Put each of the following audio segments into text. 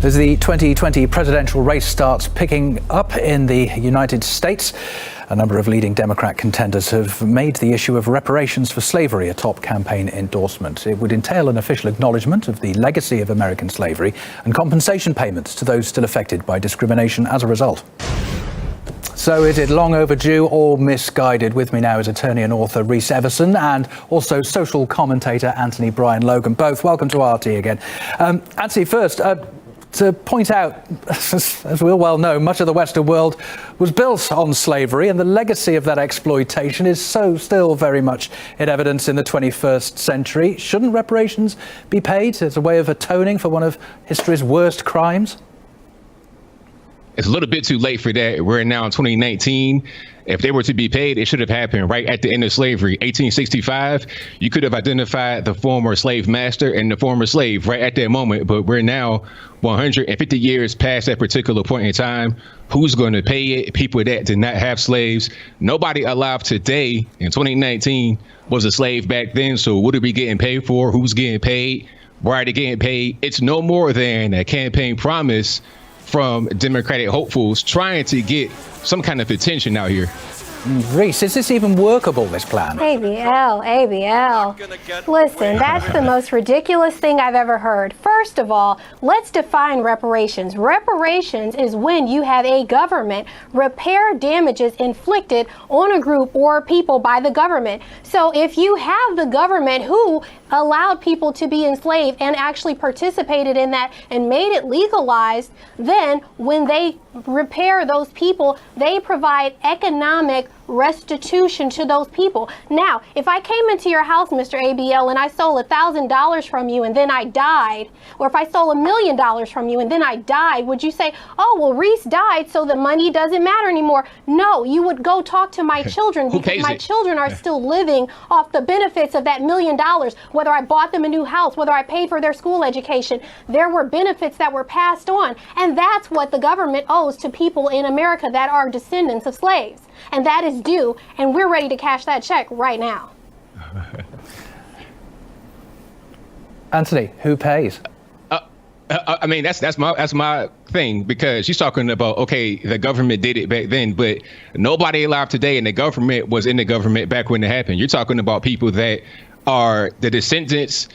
As the 2020 presidential race starts picking up in the United States, a number of leading Democrat contenders have made the issue of reparations for slavery a top campaign endorsement. It would entail an official acknowledgement of the legacy of American slavery and compensation payments to those still affected by discrimination as a result. So is it long overdue or misguided? With me now is attorney and author Reese Everson and also social commentator Anthony Brian Logan. Both welcome to RT again. Anthony, first, to point out, as we all well know, much of the Western world was built on slavery, and the legacy of that exploitation is still very much in evidence in the 21st century. Shouldn't reparations be paid as a way of atoning for one of history's worst crimes? It's a little bit too late for that. We're now in 2019. If they were to be paid, it should have happened right at the end of slavery. 1865, you could have identified the former slave master and the former slave right at that moment. But we're now 150 years past that particular point in time. Who's going to pay it? People that did not have slaves. Nobody alive today in 2019 was a slave back then. So what are we getting paid for? Who's getting paid? Why are they getting paid? It's no more than a campaign promise from Democratic hopefuls trying to get some kind of attention out here. Reese, is this even workable, this plan? ABL. Listen, that's the most ridiculous thing I've ever heard. First of all, let's define reparations. Reparations is when you have a government repair damages inflicted on a group or people by the government. So if you have the government who allowed people to be enslaved and actually participated in that and made it legalized, then when they repair those people, they provide economic restitution to those people. Now, if I came into your house, Mr. ABL, and I stole $1,000 from you and then I died, or if I stole $1 million from you and then I died, would you say, oh, well, Reese died, so the money doesn't matter anymore? No, you would go talk to my children because my children are still living off the benefits of that $1 million, whether I bought them a new house, whether I paid for their school education. There were benefits that were passed on, and that's what the government owes to people in America that are descendants of slaves. And that is due, and we're ready to cash that check right now. Anthony, who pays? I mean, that's my thing, because she's talking about, okay, the government did it back then, but nobody alive today in the government was in the government back when it happened. You're talking about people that are the descendants,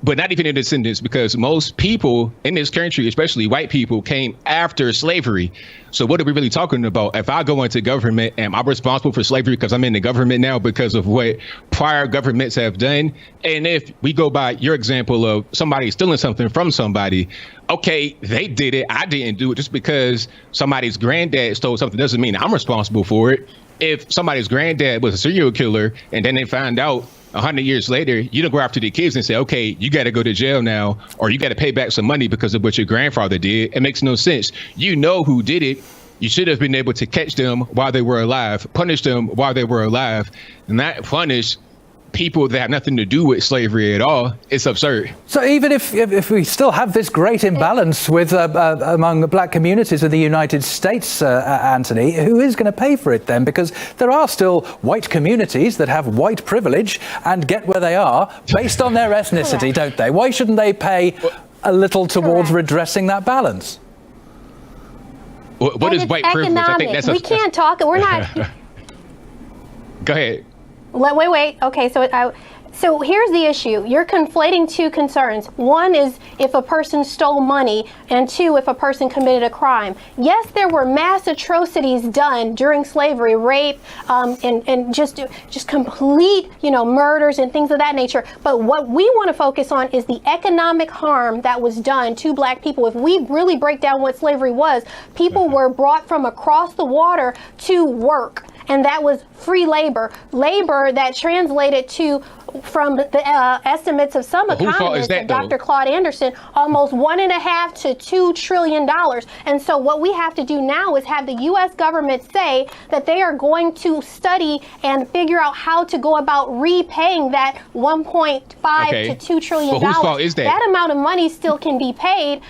but not even the descendants, because most people in this country, especially white people, came after slavery. So what are we really talking about? If I go into government, am I responsible for slavery because I'm in the government now because of what prior governments have done? And if we go by your example of somebody stealing something from somebody, okay, they did it, I didn't do it. Just because somebody's granddad stole something doesn't mean I'm responsible for it. If somebody's granddad was a serial killer and then they found out 100 years later, you don't go after the kids and say, okay, you got to go to jail now, or you got to pay back some money because of what your grandfather did. It makes no sense. You know who did it. You should have been able to catch them while they were alive, punish them while they were alive, and not punish people that have nothing to do with slavery at all. It's absurd. So even if we still have this great imbalance with among the black communities in the United States, Anthony, who is going to pay for it then? Because there are still white communities that have white privilege and get where they are based on their ethnicity, don't they? Why shouldn't they pay a little towards redressing that balance? What is white privilege? I think that's we can't talk. We're not. Go ahead. Wait. Okay, so here's the issue. You're conflating two concerns. One is if a person stole money, and two, if a person committed a crime. Yes, there were mass atrocities done during slavery, rape, and just complete, murders and things of that nature. But what we want to focus on is the economic harm that was done to black people. If we really break down what slavery was, people were brought from across the water to work. And that was free labor that translated to, from the estimates of some economists, and Dr. Claude Anderson, almost $1.5 to $2 trillion. And so what we have to do now is have the U.S. government say that they are going to study and figure out how to go about repaying that $1.5 to $2 trillion. But whose fault is that? That amount of money still can be paid.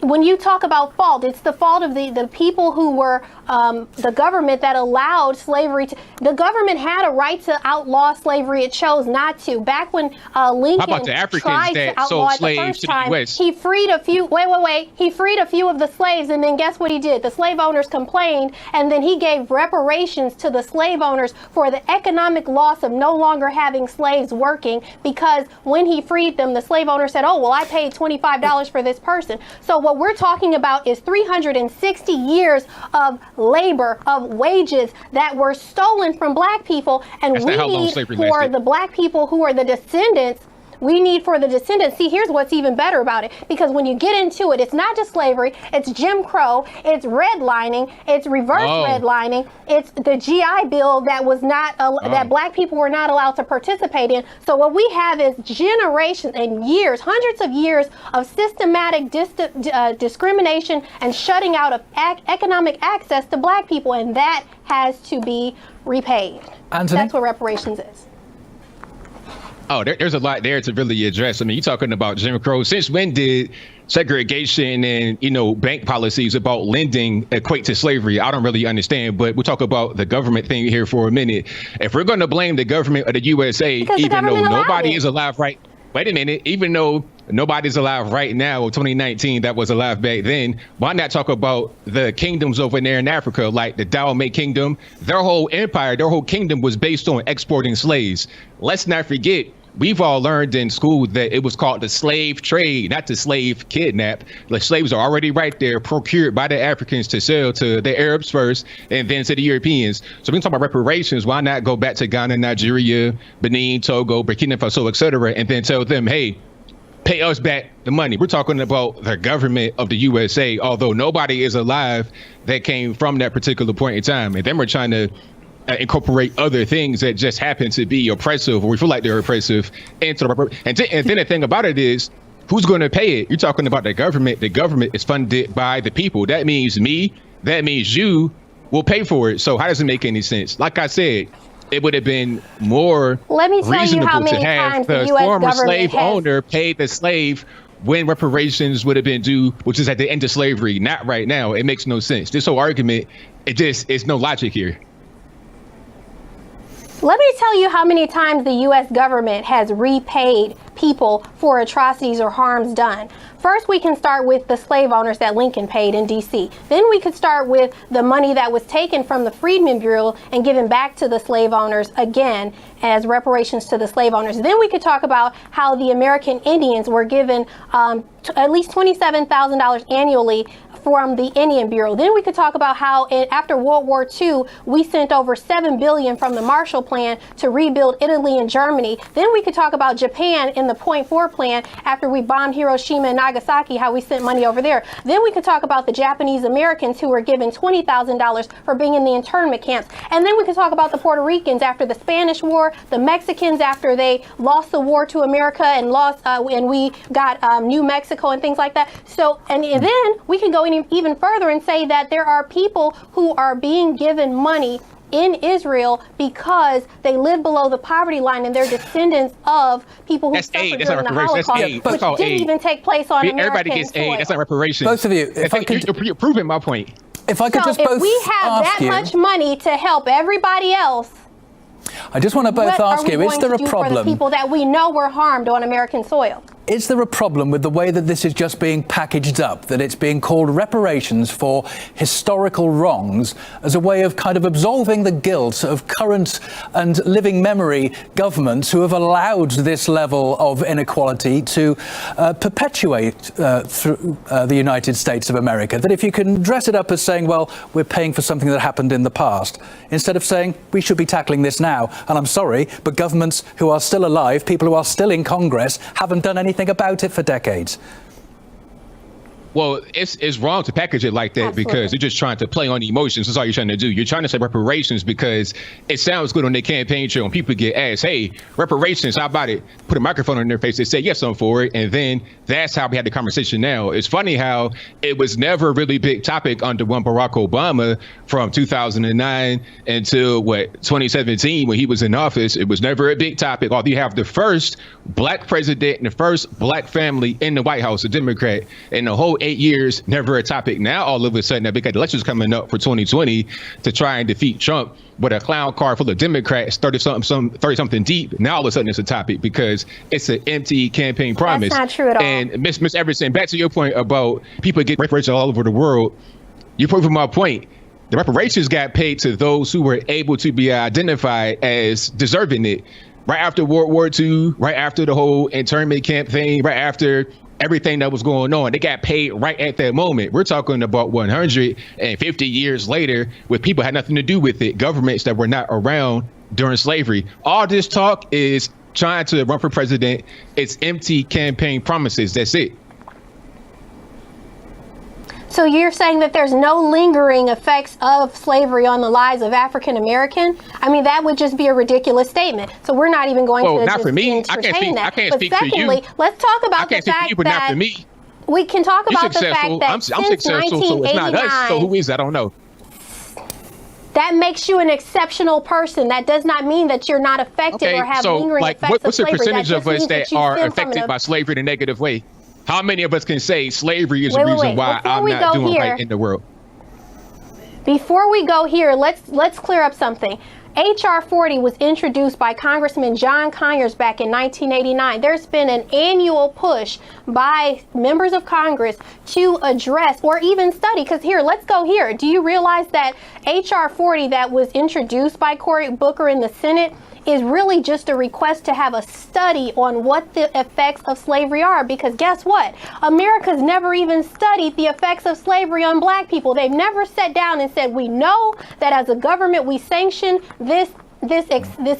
When you talk about fault, it's the fault of the people who were the government that allowed slavery the government had a right to outlaw slavery. It chose not to. Back when Lincoln How about the Africans tried that to outlaw sold it the slaves first to the time, US? he freed a few. He freed a few of the slaves, and then guess what he did? The slave owners complained, and then he gave reparations to the slave owners for the economic loss of no longer having slaves working, because when he freed them, the slave owner said, oh, well, I paid $25 for this person. So what we're talking about is 360 years of labor, of wages that were stolen from black people, and That's we not how long need slavery for lasted. the black people who are the descendants. We need for the descendants. See, here's what's even better about it. Because when you get into it, it's not just slavery. It's Jim Crow. It's redlining. It's reverse redlining. It's the GI Bill that was not that black people were not allowed to participate in. So what we have is generations and years, hundreds of years of systematic discrimination and shutting out of economic access to black people, and that has to be repaid. Anthony? That's what reparations is. Oh, there's a lot there to really address. I mean, you're talking about Jim Crow. Since when did segregation and, bank policies about lending equate to slavery? I don't really understand, but we'll talk about the government thing here for a minute. If we're going to blame the government of the USA, even though nobody is alive wait a minute, even though nobody's alive right now, 2019, that was alive back then, why not talk about the kingdoms over there in Africa, like the Dahomey Kingdom? Their whole empire, their whole kingdom was based on exporting slaves. Let's not forget, we've all learned in school that it was called the slave trade, not the slave kidnap. The slaves are already right there, procured by the Africans to sell to the Arabs first and then to the Europeans. So we can talk about reparations. Why not go back to Ghana, Nigeria, Benin, Togo, Burkina Faso, etc., and then tell them, hey, pay us back the money. We're talking about the government of the USA, although nobody is alive that came from that particular point in time. And then we're trying to incorporate other things that just happen to be oppressive, or we feel like they're oppressive, into the and then the thing about it is, who's going to pay it? You're talking about the government. The government is funded by the people. That means me. That means you will pay for it. So how does it make any sense? Like I said, it would have been more reasonable to have the former slave owner pay the slave when reparations would have been due, which is at the end of slavery, not right now. It makes no sense. This whole argument, it's no logic here. Let me tell you how many times the U.S. government has repaid people for atrocities or harms done. First, we can start with the slave owners that Lincoln paid in D.C. Then we could start with the money that was taken from the Freedmen Bureau and given back to the slave owners again as reparations to the slave owners. Then we could talk about how the American Indians were given at least $27,000 annually from the Indian Bureau. Then we could talk about how after World War II, we sent over $7 billion from the Marshall Plan to rebuild Italy and Germany. Then we could talk about Japan in the Point Four Plan after we bombed Hiroshima and Nagasaki, how we sent money over there. Then we could talk about the Japanese Americans who were given $20,000 for being in the internment camps. And then we could talk about the Puerto Ricans after the Spanish War, the Mexicans after they lost the war to America and and we got New Mexico and things like that. So, and then we can go even further and say that there are people who are being given money in Israel because they live below the poverty line and they're descendants of people who suffered during the Holocaust, which didn't even take place on American Everybody gets soil. aid. That's not reparations. Both of you, you're proving my point. If I could so just both if we have ask that much money to help everybody else, I just want to both ask you, is there a problem for the people that we know were harmed on American soil? Is there a problem with the way that this is just being packaged up, that it's being called reparations for historical wrongs as a way of kind of absolving the guilt of current and living memory governments who have allowed this level of inequality to perpetuate through the United States of America? That if you can dress it up as saying, well, we're paying for something that happened in the past, instead of saying we should be tackling this now. And I'm sorry, but governments who are still alive, people who are still in Congress, haven't done anything about it for decades. Well, it's wrong to package it like that. Absolutely. Because you're just trying to play on emotions. That's all you're trying to do. You're trying to say reparations because it sounds good on their campaign trail. And people get asked, hey, reparations, how about it? Put a microphone in their face. They say, yes, I'm for it. And then that's how we had the conversation now. It's funny how it was never a really big topic under one Barack Obama from 2009 until 2017 when he was in office. It was never a big topic. Although you have the first black president and the first black family in the White House, a Democrat, and the whole 8 years, never a topic. Now, all of a sudden, because the election's coming up for 2020 to try and defeat Trump with a clown car full of Democrats, 30-something deep. Now, all of a sudden, it's a topic because it's an empty campaign promise. That's not true at all. And Miss Everson, back to your point about people get reparations all over the world, you proved my point. The reparations got paid to those who were able to be identified as deserving it. Right after World War II, right after the whole internment camp thing, right after everything that was going on, they got paid right at that moment. We're talking about 150 years later with people had nothing to do with it, governments that were not around during slavery. All this talk is trying to run for president. It's empty campaign promises. That's it. So you're saying that there's no lingering effects of slavery on the lives of African American? I mean, that would just be a ridiculous statement. So we're not even going to not just for me. entertain that. I can't but speak for secondly, you. Let's talk about the I can't speak for fact you, but that not for me. we can talk You're about the successful. fact that I'm since successful, so it's not us. So who is? I don't know. That makes you an exceptional person. That does not mean that you're not affected or have lingering effects what's of the slavery. percentage of us that are affected by slavery in a negative way? How many of us can say slavery is the reason why I'm not doing right in the world? Before we go here, let's clear up something. H.R. 40 was introduced by Congressman John Conyers back in 1989. There's been an annual push by members of Congress to address or even study, because here, let's go here. Do you realize that H.R. 40 that was introduced by Cory Booker in the Senate is really just a request to have a study on what the effects of slavery are? Because guess what? America's never even studied the effects of slavery on black people. They've never sat down and said, we know that as a government we sanction this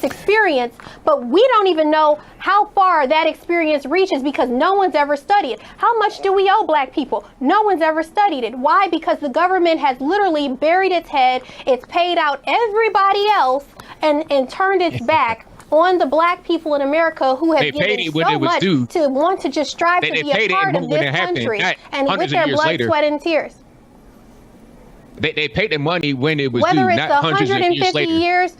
experience, but we don't even know how far that experience reaches because no one's ever studied it. How much do we owe black people? No one's ever studied it. Why? Because the government has literally buried its head. It's paid out everybody else and turned its back on the black people in America who have given so much to want to just strive to be a part of this country and with their blood, sweat, and tears. They paid the money when it was due, whether it's not hundreds of years later. Years,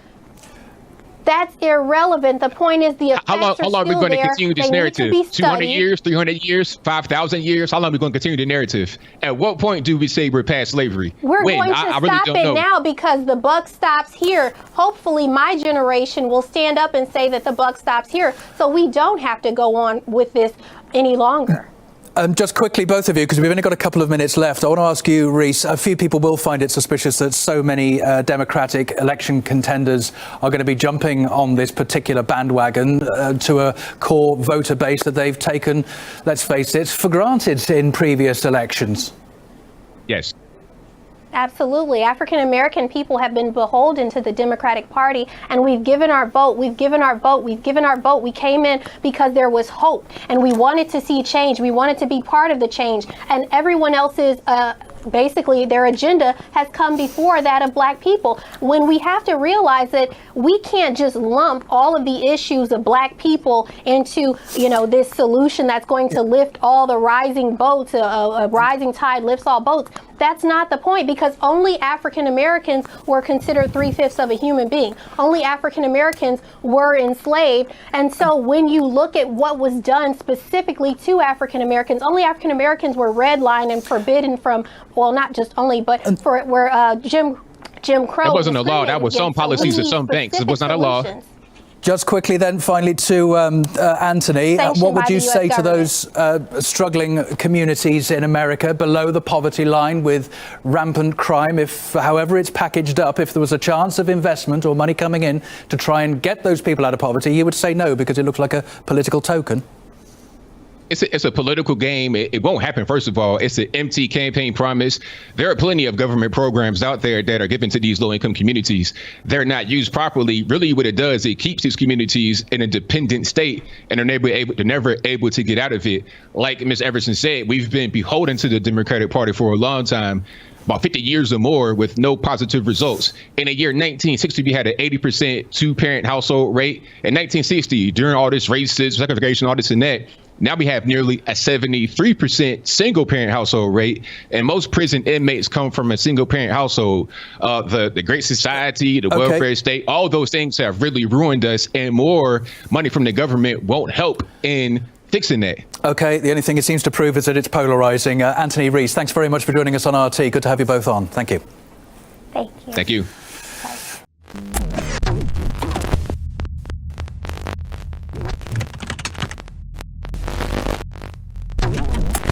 that's irrelevant. The point is the effects how long are we going to continue this narrative? 200 years, 300 years, 5,000 years? How long are we going to continue the narrative? At what point do we say we're past slavery? We're going to stop it now because the buck stops here. Hopefully my generation will stand up and say that the buck stops here, so we don't have to go on with this any longer. Just quickly, both of you, because we've only got a couple of minutes left. I want to ask you, Reese, a few people will find it suspicious that so many Democratic election contenders are going to be jumping on this particular bandwagon to a core voter base that they've taken, let's face it, for granted in previous elections. Yes. Absolutely. African American people have been beholden to the Democratic Party, and we've given our vote. We've given our vote. We've given our vote. We came in because there was hope, and we wanted to see change. We wanted to be part of the change, and everyone else's basically their agenda has come before that of black people. When we have to realize that we can't just lump all of the issues of black people into, this solution that's going to lift all the rising boats, a rising tide lifts all boats. That's not the point, because only African Americans were considered 3/5 of a human being. Only African Americans were enslaved. And so when you look at what was done specifically to African Americans, only African Americans were redlined and forbidden from, well, not just only, but for where Jim Crow. That wasn't a law. That was some policies of some banks. It was not a law. Just quickly then, finally, to Anthony, what would you say to those struggling communities in America below the poverty line with rampant crime? If, however it's packaged up, if there was a chance of investment or money coming in to try and get those people out of poverty, you would say no because it looks like a political token. It's a political game. It won't happen, first of all. It's an empty campaign promise. There are plenty of government programs out there that are given to these low-income communities. They're not used properly. Really, what it does, it keeps these communities in a dependent state, and they're never able to get out of it. Like Ms. Everson said, we've been beholden to the Democratic Party for a long time, about 50 years or more, with no positive results. In the year 1960, we had an 80% two-parent household rate. In 1960, during all this racism, segregation, all this and that, now we have nearly a 73% single parent household rate, and most prison inmates come from a single parent household. The Great Society, the welfare state, all those things have really ruined us, and more money from the government won't help in fixing that. OK, the only thing it seems to prove is that it's polarising. Anthony, Reese, thanks very much for joining us on RT. Good to have you both on. Thank you. Thank you. Thank you.